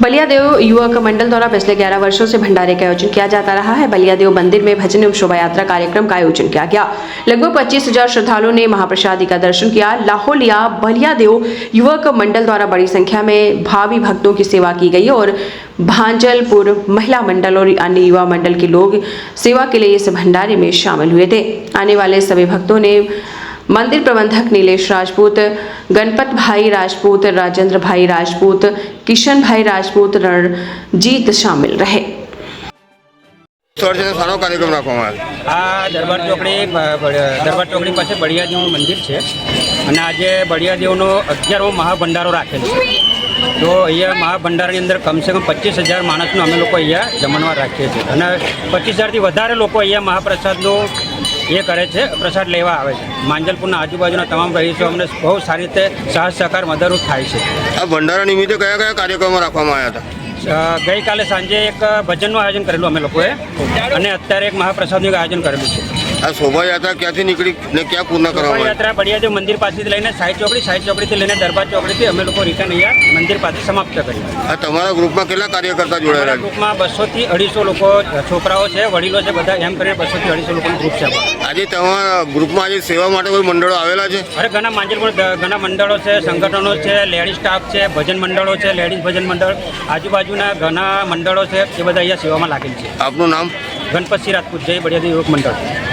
बलियादेव युवक मंडल द्वारा पिछले 11 वर्षों से भंडारे का आयोजन किया जाता रहा है। बलियादेव मंदिर में भजन एवं शोभा यात्रा कार्यक्रम का आयोजन किया गया। लगभग 25,000 श्रद्धालुओं ने महाप्रसादी का दर्शन किया। लाहौलिया बलियादेव युवक मंडल द्वारा बड़ी संख्या में भावी भक्तों की सेवा की गई और भांजलपुर महिला मंडल और अन्य युवा मंडल के लोग सेवा के लिए इस भंडारे में शामिल हुए थे। आने वाले सभी भक्तों ने मंदिर प्रबंधक नीलेश राजपूत, गणपत भाई राजपूत, राजेंद्र भाई राजपूत, किशन भाई राजपूत, रणजीत शामिल रहे। सारो कार्यक्रम રાખવામાં આ દરબાર ચોકડી પાસે બળિયાદેવનું મંદિર છે અને આજે બળિયાદેવનો 11મો મહાભંડારો રાખેલ છે। તો અહીંયા મહાભંડારાની અંદર કમસે કમ 25,000 માણસનું અમે લોકો અહીંયા જમણવાર રાખીએ છીએ અને 25,000થી વધારે લોકો અહીંયા મહાપ્રસાદનો એ કરે છે, પ્રસાદ લેવા આવે છે। માંજલપુરના આજુબાજુના તમામ રહીશો અમને બહુ સારી રીતે સાહસ સહકાર મદદરૂપ થાય છે। આ ભંડારા નિમિત્તે કયા કયા કાર્યક્રમો રાખવામાં આવ્યા હતા? ગઈકાલે સાંજે એક ભજનનું આયોજન કરેલું અમે લોકોએ અને અત્યારે એક મહાપ્રસાદનું આયોજન કરેલું છે। આ શોભાયાત્રા ક્યાંથી નીકળી ને ક્યાં પૂર્ણ કરવામાં શોભાયાત્રા બળિયાદેવ મંદિર પાસેથી લઈને સાઈ ચોકડીથી લઈને દરબાર ચોકડીથી અમે લોકો રિટર્ન અહીંયા મંદિર પાસે સમાપ્ત કરી। આ તમારા ગ્રુપમાં કેટલા કાર્યકર્તા જોડાયેલા છે? ગ્રુપમાં 200 થી 250 લોકો, છોકરાઓ છે, વડીલો છે, બધા એમ કરીને 200 થી 250 લોકોનું ગ્રુપ છે। આજે તમારા ગ્રુપમાં આજે સેવા માટે કોઈ મંડળો આવેલા છે? અરે ઘણા માંજલપુર ઘણા મંડળો છે, સંગઠનો છે, લેડીઝ સ્ટાફ છે, ભજન મંડળો છે, લેડીઝ ભજન મંડળ, આજુબાજુના ઘણા મંડળો છે, એ બધા અહીંયા સેવામાં લાગેલ છે। આપનું નામ? ગણપતસિંહ રાજપૂત, જય બળિયાદેવ યુવક મંડળ।